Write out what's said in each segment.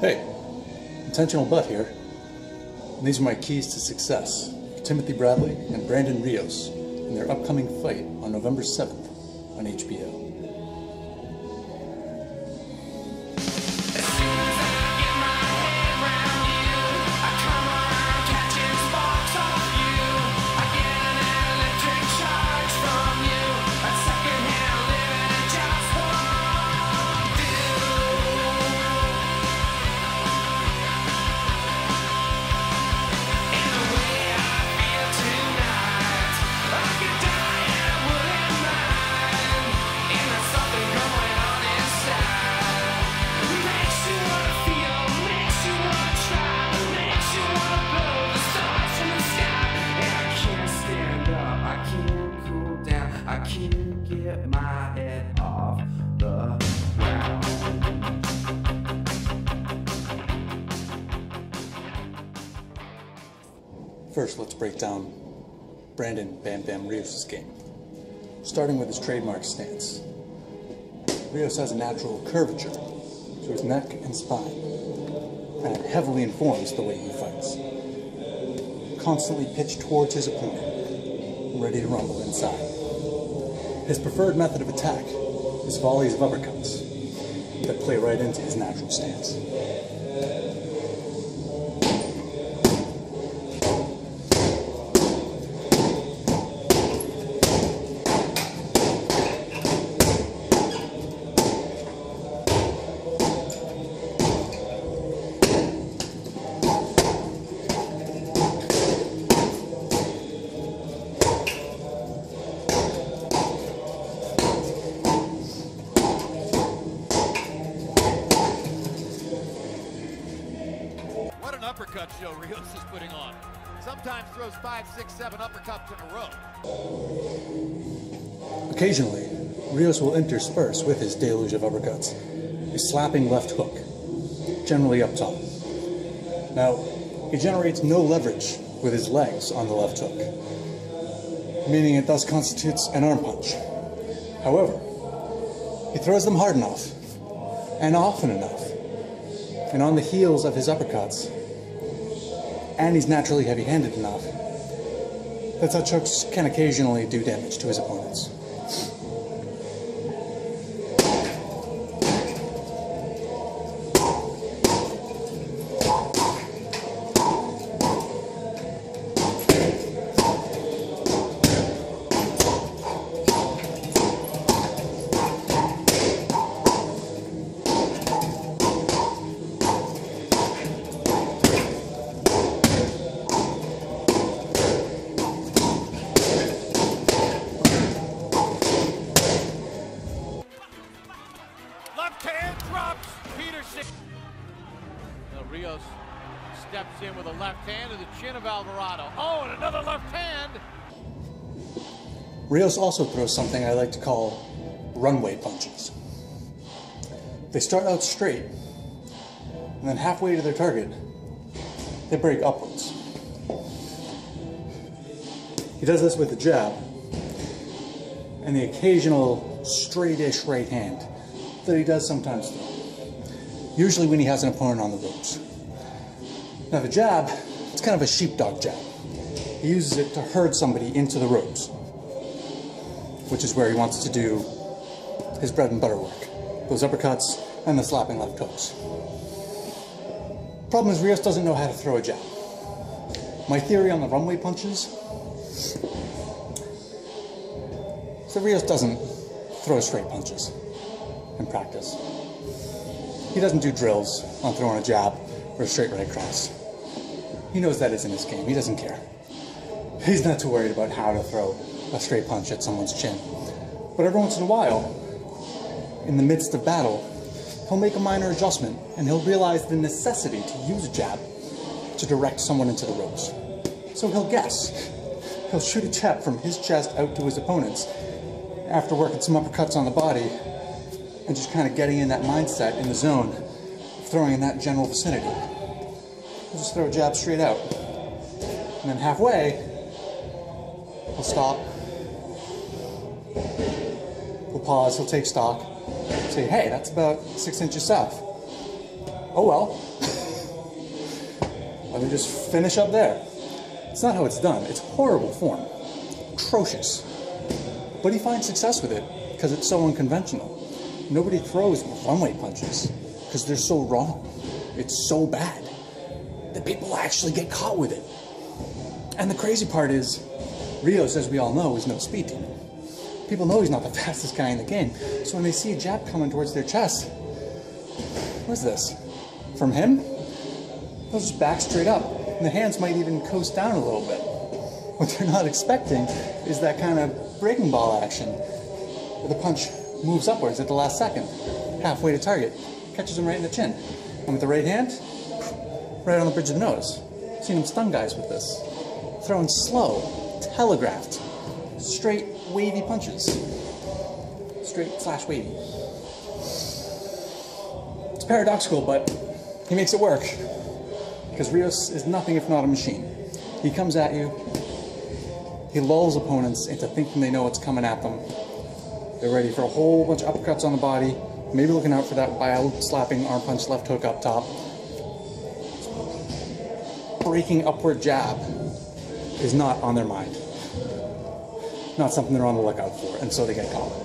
Hey, intentional butt here. And these are my keys to success. Timothy Bradley and Brandon Rios in their upcoming fight on November 7th on HBO. Get my head off the ground. First, let's break down Brandon Bam Bam Rios' game. Starting with his trademark stance. Rios has a natural curvature to his neck and spine, and it heavily informs the way he fights. Constantly pitched towards his opponent, ready to rumble inside. His preferred method of attack is volleys of uppercuts that play right into his natural stance. Uppercut show Rios is putting on. Sometimes throws 5, 6, 7 uppercuts in a row. Occasionally, Rios will intersperse with his deluge of uppercuts a slapping left hook, generally up top. Now, he generates no leverage with his legs on the left hook, meaning it thus constitutes an arm punch. However, he throws them hard enough and often enough, and on the heels of his uppercuts, and he's naturally heavy-handed enough that such hooks can occasionally do damage to his opponents. Rios steps in with a left hand to the chin of Alvarado. Oh, and another left hand! Rios also throws something I like to call runway punches. They start out straight, and then halfway to their target, they break upwards. He does this with the jab, and the occasional straight-ish right hand that he does sometimes throw. Usually when he has an opponent on the ropes. Now the jab, it's kind of a sheepdog jab. He uses it to herd somebody into the ropes, which is where he wants to do his bread and butter work. Those uppercuts and the slapping left hooks. Problem is Rios doesn't know how to throw a jab. My theory on the runway punches is that Rios doesn't throw straight punches in practice. He doesn't do drills on throwing a jab or a straight right cross. He knows that isn't his game. He doesn't care. He's not too worried about how to throw a straight punch at someone's chin. But every once in a while, in the midst of battle, he'll make a minor adjustment and he'll realize the necessity to use a jab to direct someone into the ropes. So he'll guess. He'll shoot a jab from his chest out to his opponents after working some uppercuts on the body and just kind of getting in that mindset, in the zone, of throwing in that general vicinity. He'll just throw a jab straight out. And then halfway, he'll stop. He'll pause, he'll take stock, say, hey, that's about 6 inches south. oh well. Let me just finish up there. It's not how it's done. It's horrible form. Atrocious. But he finds success with it because it's so unconventional. Nobody throws one-way punches because they're so wrong. It's so bad that people actually get caught with it. And the crazy part is, Rios, as we all know, is no speed demon. People know he's not the fastest guy in the game. So when they see a jab coming towards their chest, what's this? From him? They'll just back straight up. And the hands might even coast down a little bit. What they're not expecting is that kind of breaking ball action, where the punch moves upwards at the last second, halfway to target, catches him right in the chin. And with the right hand, right on the bridge of the nose. I've seen him stun guys with this. Throwing slow, telegraphed, straight wavy punches. Straight slash wavy. It's paradoxical, but he makes it work. Because Rios is nothing if not a machine. He comes at you, he lulls opponents into thinking they know what's coming at them. They're ready for a whole bunch of uppercuts on the body, maybe looking out for that wild slapping arm punch left hook up top. Breaking upward jab is not on their mind. Not something they're on the lookout for, and so they get caught.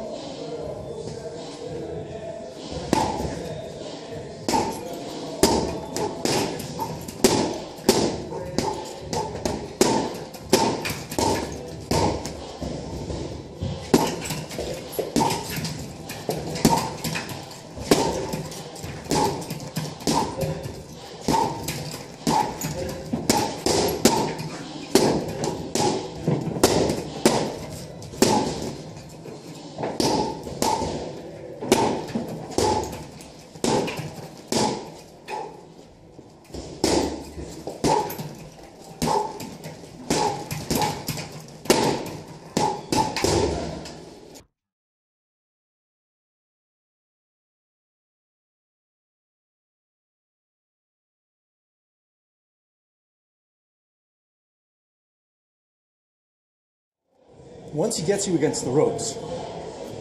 Once he gets you against the ropes,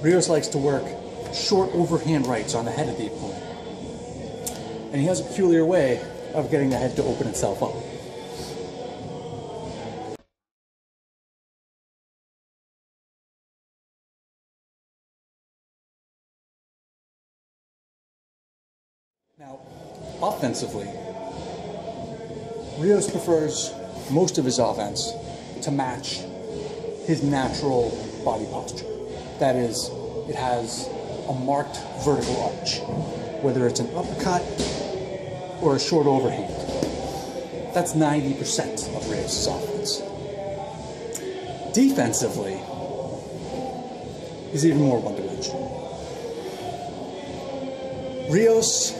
Rios likes to work short overhand rights on the head of the opponent. And he has a peculiar way of getting the head to open itself up. Now, offensively, Rios prefers most of his offense to match his natural body posture. That is, it has a marked vertical arch, whether it's an uppercut or a short overhand. That's 90% of Rios' offense. Defensively, he's even more one-dimensional. Rios,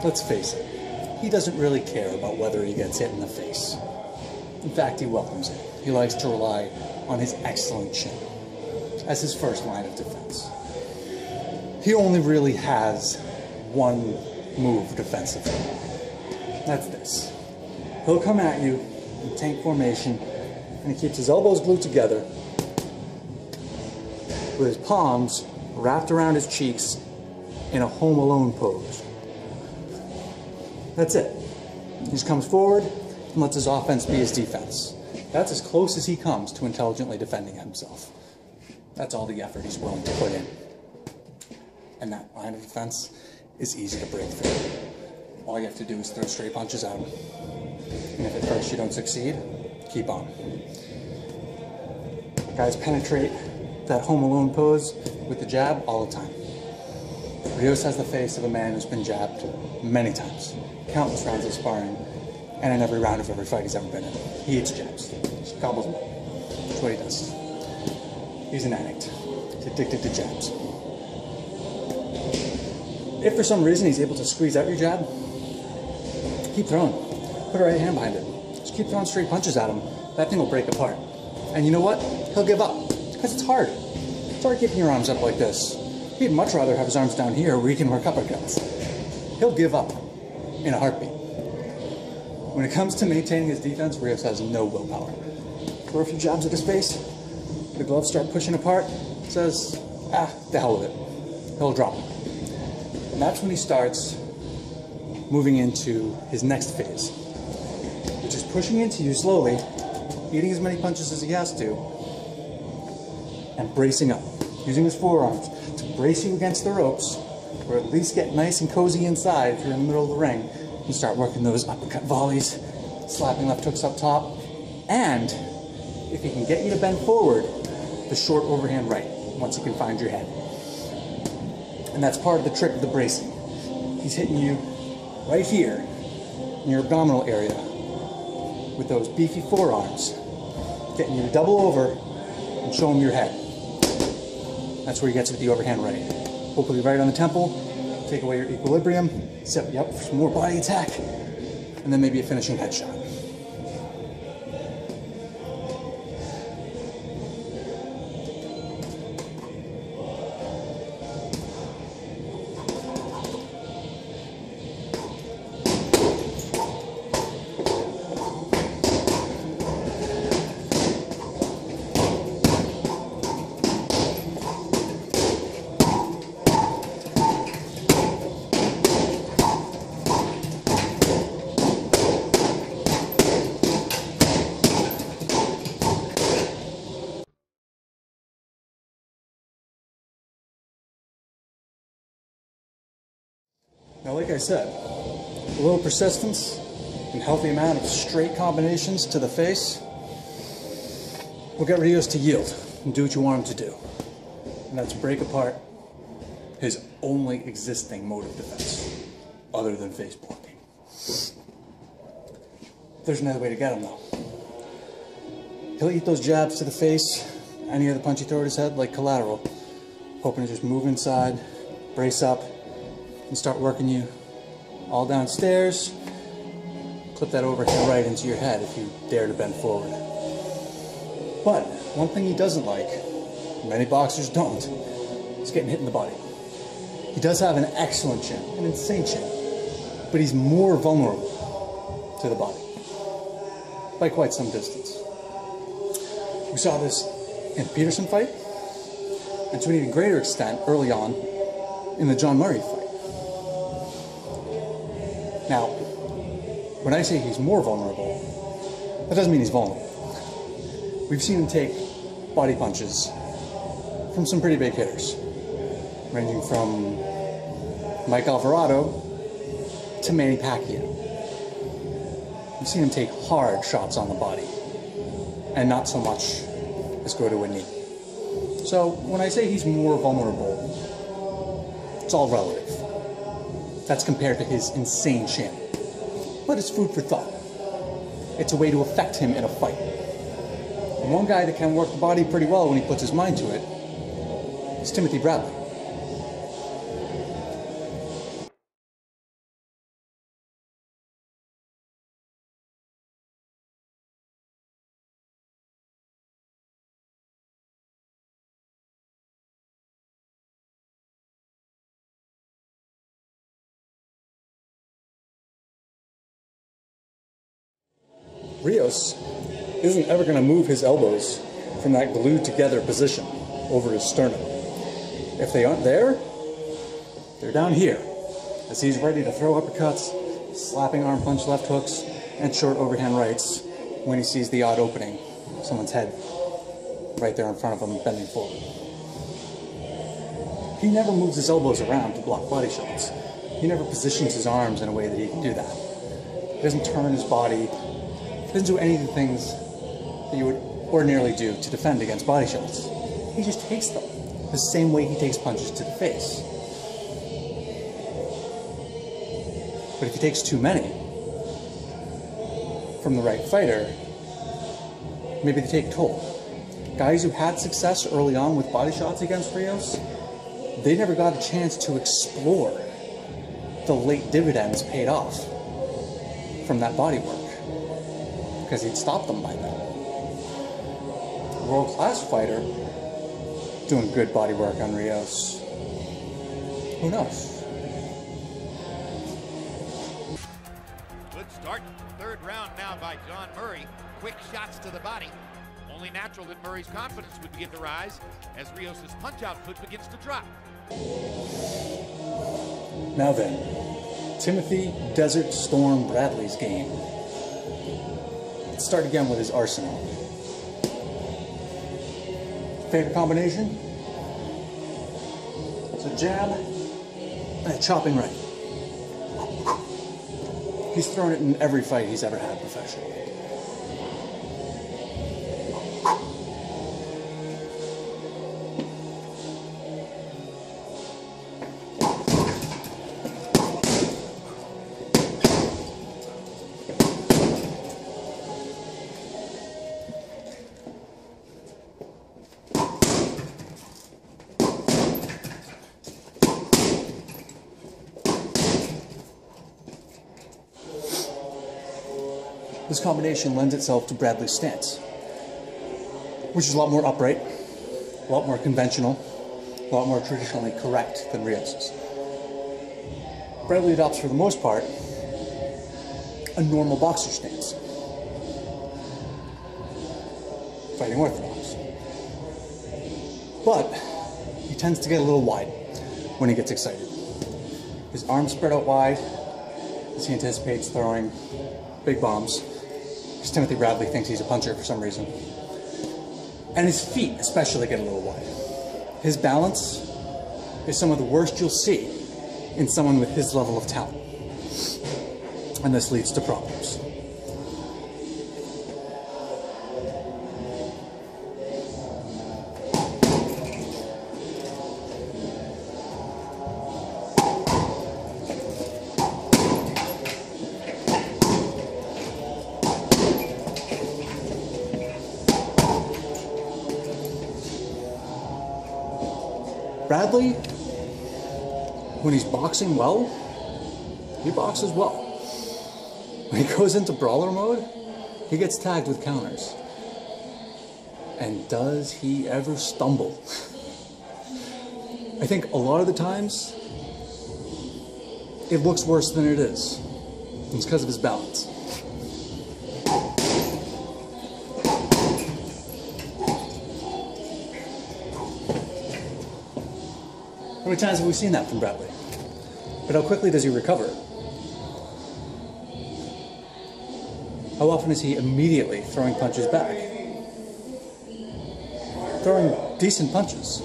let's face it, he doesn't really care about whether he gets hit in the face. In fact, he welcomes it. He likes to rely on his excellent chin as his first line of defense. He only really has one move defensively. That's this. He'll come at you in tank formation, and he keeps his elbows glued together with his palms wrapped around his cheeks in a Home Alone pose. That's it. He just comes forward and lets his offense be his defense. That's as close as he comes to intelligently defending himself. That's all the effort he's willing to put in. And that line of defense is easy to break through. All you have to do is throw straight punches at him. And if at first you don't succeed, keep on. Guys penetrate that Home Alone pose with the jab all the time. Rios has the face of a man who's been jabbed many times, countless rounds of sparring, and in every round of every fight he's ever been in. He eats jabs. Just gobbles them up. That's what he does. He's an addict. He's addicted to jabs. If for some reason he's able to squeeze out your jab, keep throwing. Put a right hand behind it. Just keep throwing straight punches at him. That thing will break apart. And you know what? He'll give up. Because it's hard. It's hard keeping your arms up like this. He'd much rather have his arms down here where he can work uppercuts. He'll give up in a heartbeat. When it comes to maintaining his defense, Rios has no willpower. Throw a few jabs at his face, the gloves start pushing apart, says, the hell with it. He'll drop him. And that's when he starts moving into his next phase, which is pushing into you slowly, eating as many punches as he has to, and bracing up, using his forearms to brace you against the ropes, or at least get nice and cozy inside if you're in the middle of the ring, and start working those uppercut volleys, slapping left hooks up top, and if he can get you to bend forward, the short overhand right, once he can find your head. And that's part of the trick of the bracing. He's hitting you right here in your abdominal area with those beefy forearms, getting you to double over and show him your head. That's where he gets with the overhand right. Hopefully right on the temple, take away your equilibrium, set you up for some more body attack, and then maybe a finishing headshot. Now, like I said, a little persistence and healthy amount of straight combinations to the face will get Rios to yield and do what you want him to do. And that's break apart his only existing mode of defense, other than face blocking. There's another way to get him, though. He'll eat those jabs to the face, any other punch you throw at his head, like collateral, hoping to just move inside, brace up, and start working you all downstairs. Clip that overhand right into your head if you dare to bend forward. But one thing he doesn't like, many boxers don't, is getting hit in the body. He does have an excellent chin, an insane chin, but he's more vulnerable to the body by quite some distance. We saw this in the Peterson fight, and to an even greater extent early on in the John Murray fight. Now, when I say he's more vulnerable, that doesn't mean he's vulnerable. We've seen him take body punches from some pretty big hitters, ranging from Mike Alvarado to Manny Pacquiao. We've seen him take hard shots on the body, and not so much as go to a knee. So when I say he's more vulnerable, it's all relative. That's compared to his insane chin. But it's food for thought. It's a way to affect him in a fight. And one guy that can work the body pretty well when he puts his mind to it is Timothy Bradley. Rios isn't ever going to move his elbows from that glued together position over his sternum. If they aren't there, they're down here, as he's ready to throw uppercuts, slapping arm punch left hooks, and short overhand rights when he sees the odd opening, someone's head right there in front of him bending forward. He never moves his elbows around to block body shots. He never positions his arms in a way that he can do that. He doesn't turn his body. He doesn't do any of the things that you would ordinarily do to defend against body shots. He just takes them the same way he takes punches to the face. But if he takes too many from the right fighter, maybe they take toll. Guys who had success early on with body shots against Rios, they never got a chance to explore the late dividends paid off from that body work, because he'd stopped them by then. A world-class fighter doing good body work on Rios. Who knows? Good start. Third round now by John Murray. Quick shots to the body. Only natural that Murray's confidence would begin to rise as Rios' punch output begins to drop. Now then, Timothy Desert Storm Bradley's game. Let's start again with his arsenal. Favorite combination? It's a jab and a chopping right. He's thrown it in every fight he's ever had professionally. This combination lends itself to Bradley's stance, which is a lot more upright, a lot more conventional, a lot more traditionally correct than Rios's. Bradley adopts, for the most part, a normal boxer stance, fighting orthodox. But he tends to get a little wide when he gets excited. His arms spread out wide as he anticipates throwing big bombs, because Timothy Bradley thinks he's a puncher for some reason. And his feet especially get a little wide. His balance is some of the worst you'll see in someone with his level of talent. And this leads to problems. Bradley, when he's boxing well, he boxes well. When he goes into brawler mode, he gets tagged with counters. And does he ever stumble? I think a lot of the times, it looks worse than it is. It's because of his balance. How many times have we seen that from Bradley? But how quickly does he recover? How often is he immediately throwing punches back? Throwing decent punches.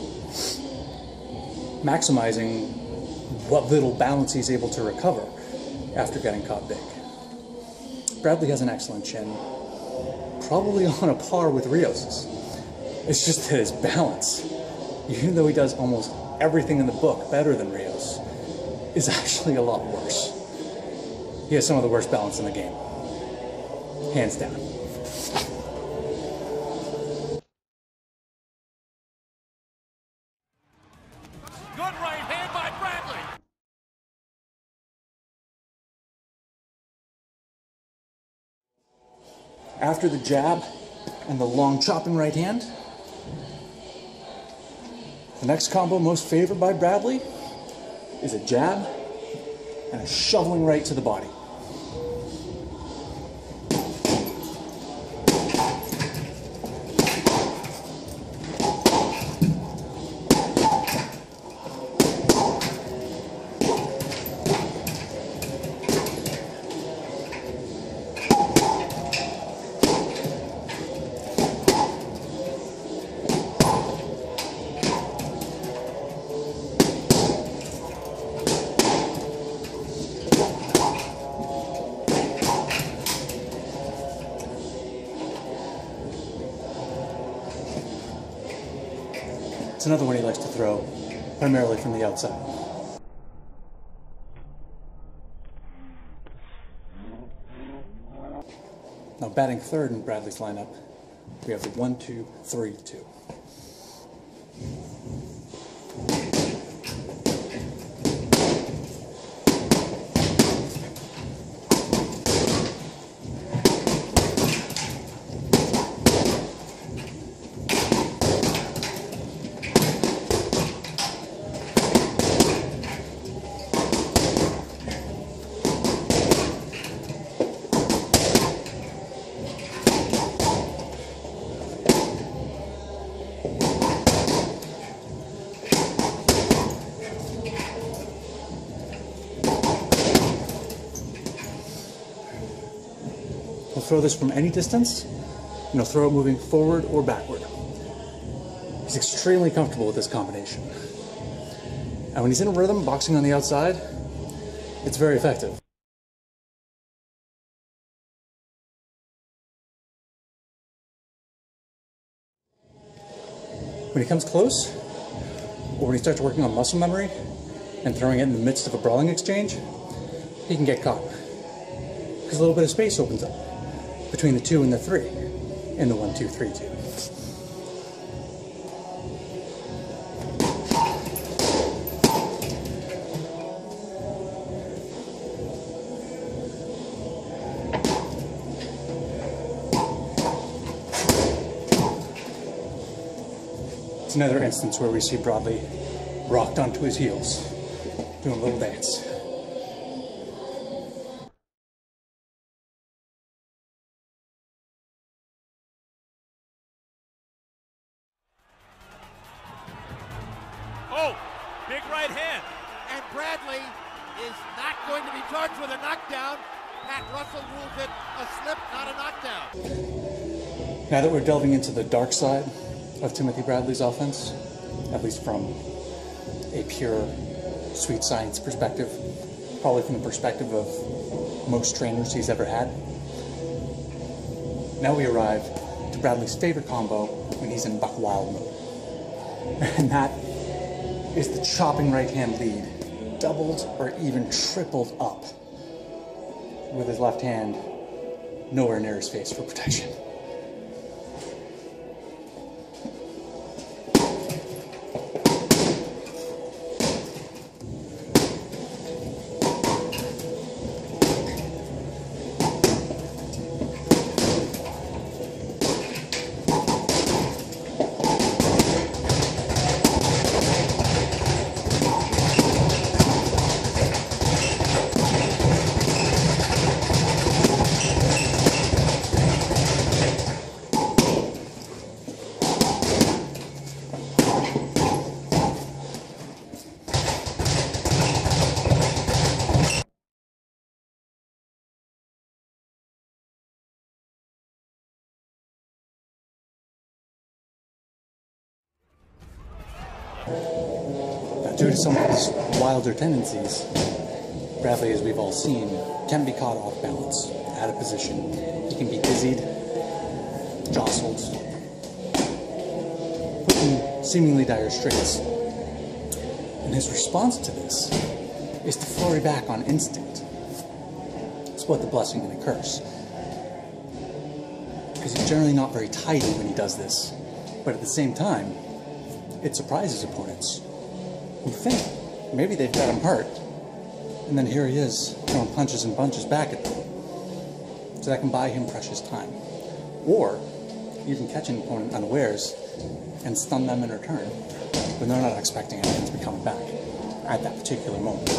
Maximizing what little balance he's able to recover after getting caught big. Bradley has an excellent chin, probably on a par with Rios's. It's just that his balance, even though he does almost everything in the book better than Rios, is actually a lot worse. He has some of the worst balance in the game. Hands down. Good right hand by Bradley. After the jab and the long chopping right hand, the next combo most favored by Bradley is a jab and a shoveling right to the body. It's another one he likes to throw, primarily from the outside. Now batting third in Bradley's lineup, we have the 1-2-3-2. He'll throw this from any distance, and he'll throw it moving forward or backward. He's extremely comfortable with this combination. And when he's in a rhythm, boxing on the outside, it's very effective. When he comes close, or when he starts working on muscle memory and throwing it in the midst of a brawling exchange, he can get caught. Because a little bit of space opens up between the 2 and the 3 in the 1-2-3-2. It's another instance where we see Bradley rocked onto his heels, doing a little dance. Oh, big right hand. And Bradley is not going to be charged with a knockdown. Pat Russell rules it a slip, not a knockdown. Now that we're delving into the dark side of Timothy Bradley's offense, at least from a pure sweet science perspective, probably from the perspective of most trainers he's ever had. Now we arrive to Bradley's favorite combo when he's in buck wild mode. And that is the chopping right hand lead, doubled or even tripled up, with his left hand nowhere near his face for protection. Now, due to some of his wilder tendencies, Bradley, as we've all seen, can be caught off balance, out of position. He can be dizzied, jostled, put in seemingly dire straits. And his response to this is to flurry back on instinct. It's both a blessing and a curse. Because he's generally not very tidy when he does this, but at the same time, it surprises opponents who think maybe they've got him hurt, and then here he is throwing punches and bunches back at them. So that can buy him precious time. Or even catch an opponent unawares and stun them in return when they're not expecting anything to be coming back at that particular moment.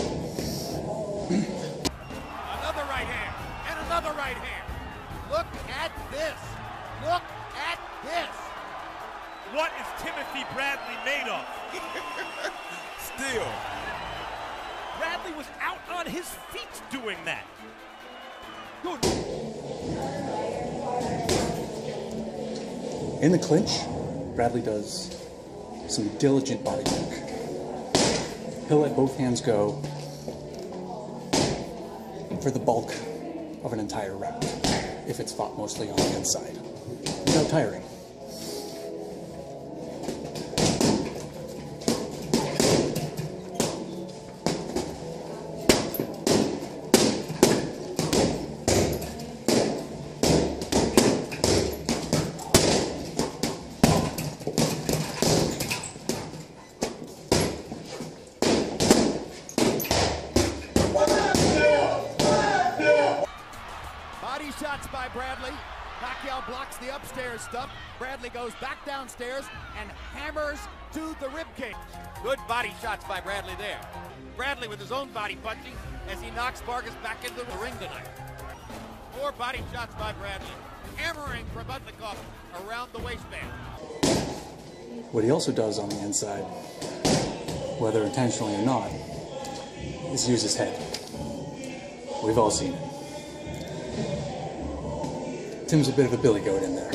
Another right hand, and another right hand. Look at this. Look at this. What is Timothy Bradley made of? Still. Bradley was out on his feet doing that. Good. In the clinch, Bradley does some diligent body work. He'll let both hands go for the bulk of an entire round, if it's fought mostly on the inside, without tiring. Shots by Bradley. Pacquiao blocks the upstairs stuff. Bradley goes back downstairs and hammers to the ribcage. Good body shots by Bradley there. Bradley with his own body punching as he knocks Vargas back into the ring tonight. More body shots by Bradley. Hammering Krabutnikov around the waistband. What he also does on the inside, whether intentionally or not, is use his head. We've all seen it. Tim's a bit of a billy goat in there.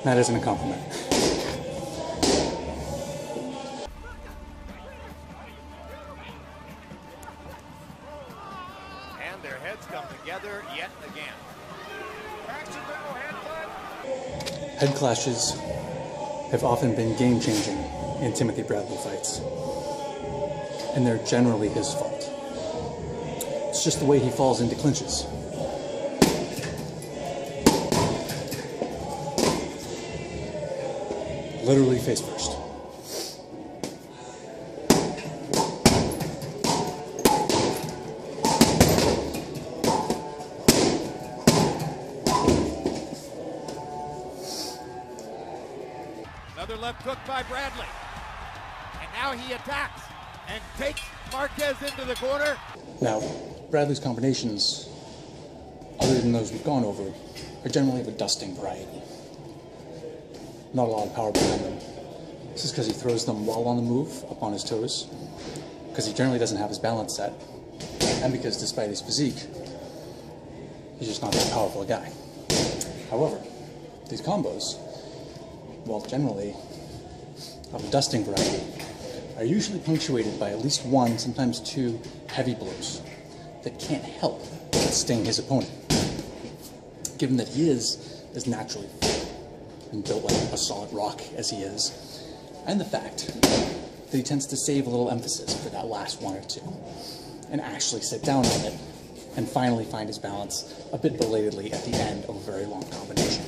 That isn't a compliment. And their heads come together yet again. Head clashes have often been game-changing in Timothy Bradley fights, and they're generally his fault. It's just the way he falls into clinches. Literally face first. Another left hook by Bradley. And now he attacks and takes Marquez into the corner. Now, Bradley's combinations, other than those we've gone over, are generally of a dusting variety. Not a lot of power behind them. This is because he throws them while on the move, up on his toes, because he generally doesn't have his balance set, and because despite his physique, he's just not that powerful a guy. However, these combos, while generally of a dusting variety, are usually punctuated by at least one, sometimes two, heavy blows that can't help but sting his opponent, given that he is as naturally and built like a solid rock as he is, and the fact that he tends to save a little emphasis for that last one or two, and actually sit down on it, and finally find his balance a bit belatedly at the end of a very long combination.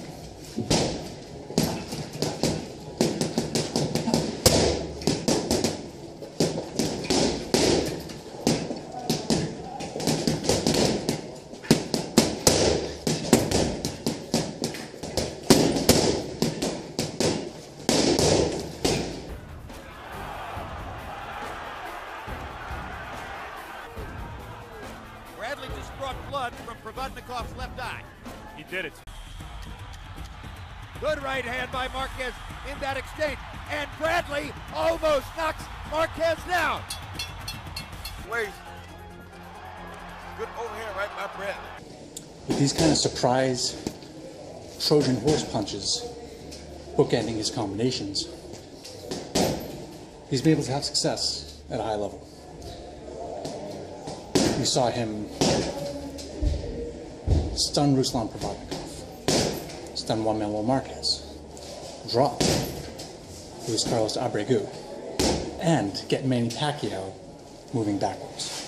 Bradley just brought blood from Provodnikov's left eye. He did it. Good right hand by Marquez in that exchange. And Bradley almost knocks Marquez down. Wait. Good overhand right by Bradley. With these kind of surprise Trojan horse punches bookending his combinations, he's been able to have success at a high level. We saw him stun Ruslan Provodnikov, stun Juan Manuel Marquez, drop Luis Carlos Abregu, and get Manny Pacquiao moving backwards.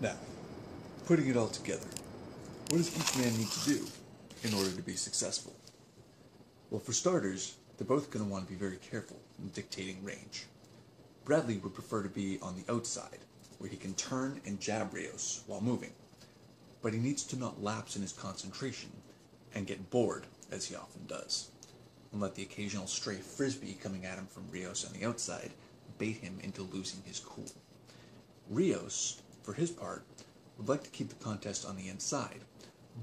Now, putting it all together, what does each man need to do in order to be successful? Well, for starters, they're both going to want to be very careful in dictating range. Bradley would prefer to be on the outside, where he can turn and jab Rios while moving, but he needs to not lapse in his concentration and get bored, as he often does, and let the occasional stray frisbee coming at him from Rios on the outside bait him into losing his cool. Rios, for his part, would like to keep the contest on the inside,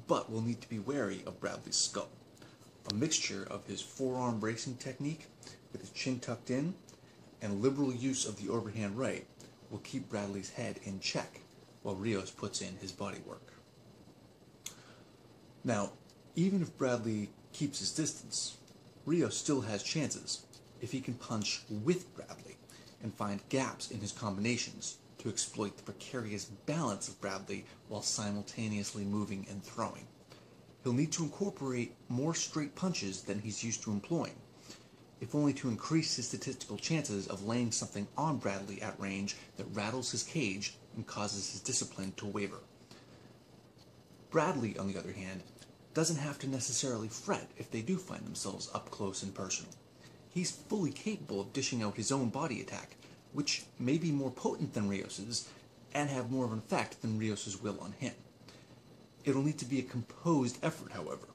but will need to be wary of Bradley's skull. A mixture of his forearm bracing technique, with his chin tucked in, and liberal use of the overhand right will keep Bradley's head in check, while Rios puts in his body work. Now, even if Bradley keeps his distance, Rios still has chances if he can punch with Bradley and find gaps in his combinations to exploit the precarious balance of Bradley while simultaneously moving and throwing. He'll need to incorporate more straight punches than he's used to employing, if only to increase his statistical chances of laying something on Bradley at range that rattles his cage and causes his discipline to waver. Bradley, on the other hand, doesn't have to necessarily fret if they do find themselves up close and personal. He's fully capable of dishing out his own body attack, which may be more potent than Rios's, and have more of an effect than Rios' will on him. It'll need to be a composed effort, however,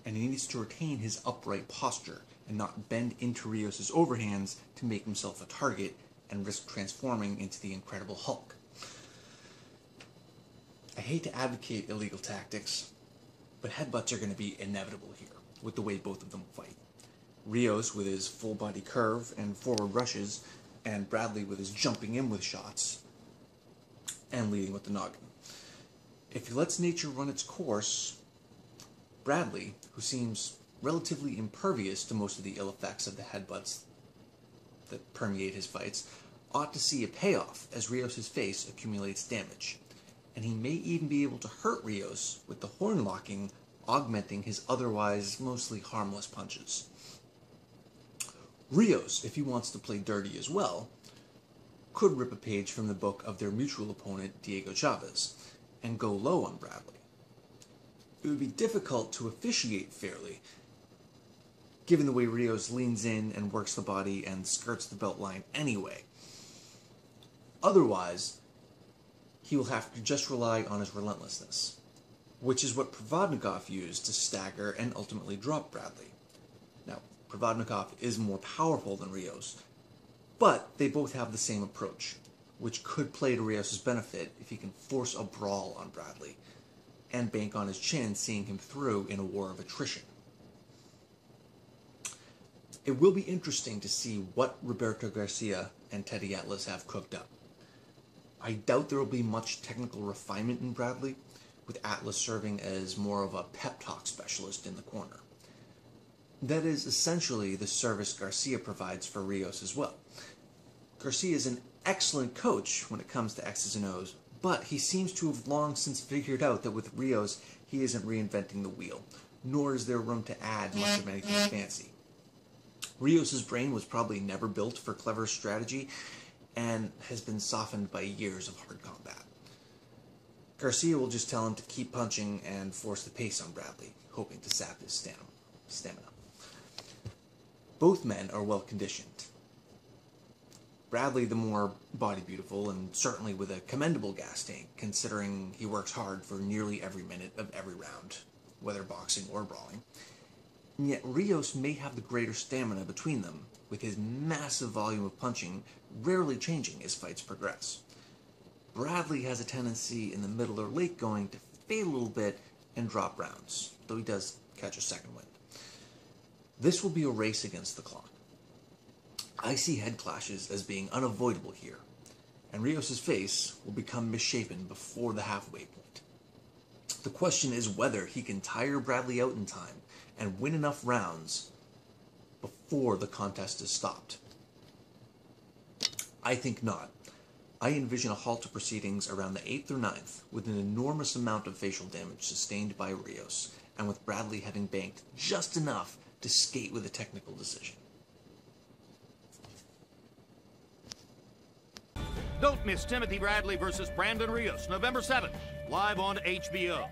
and he needs to retain his upright posture and not bend into Rios' overhands to make himself a target and risk transforming into the Incredible Hulk. I hate to advocate illegal tactics, but headbutts are going to be inevitable here, with the way both of them fight. Rios with his full body curve and forward rushes, and Bradley with his jumping in with shots, and leading with the noggin. If he lets nature run its course, Bradley, who seems relatively impervious to most of the ill effects of the headbutts that permeate his fights, ought to see a payoff as Rios' face accumulates damage, and he may even be able to hurt Rios with the horn locking, augmenting his otherwise mostly harmless punches. Rios, if he wants to play dirty as well, could rip a page from the book of their mutual opponent Diego Chavez and go low on Bradley. It would be difficult to officiate fairly, given the way Rios leans in and works the body and skirts the belt line anyway. Otherwise, he will have to just rely on his relentlessness, which is what Provodnikov used to stagger and ultimately drop Bradley. Now, Provodnikov is more powerful than Rios, but they both have the same approach, which could play to Rios' benefit if he can force a brawl on Bradley, and bank on his chin seeing him through in a war of attrition. It will be interesting to see what Roberto Garcia and Teddy Atlas have cooked up. I doubt there will be much technical refinement in Bradley, with Atlas serving as more of a pep talk specialist in the corner. That is essentially the service Garcia provides for Rios as well. Garcia is an excellent coach when it comes to X's and O's, but he seems to have long since figured out that with Rios, he isn't reinventing the wheel, nor is there room to add much of anything fancy. Rios' brain was probably never built for clever strategy, and has been softened by years of hard combat. Garcia will just tell him to keep punching and force the pace on Bradley, hoping to sap his stamina. Both men are well conditioned. Bradley the more body beautiful, and certainly with a commendable gas tank, considering he works hard for nearly every minute of every round, whether boxing or brawling. And yet Rios may have the greater stamina between them, with his massive volume of punching rarely changing as fights progress. Bradley has a tendency in the middle or late going to fade a little bit and drop rounds, though he does catch a second wind. This will be a race against the clock. I see head clashes as being unavoidable here, and Rios' face will become misshapen before the halfway point. The question is whether he can tire Bradley out in time and win enough rounds before the contest is stopped. I think not. I envision a halt to proceedings around the 8th or 9th, with an enormous amount of facial damage sustained by Rios, and with Bradley having banked just enough to skate with a technical decision. Don't miss Timothy Bradley versus Brandon Rios, November 7th, live on HBO.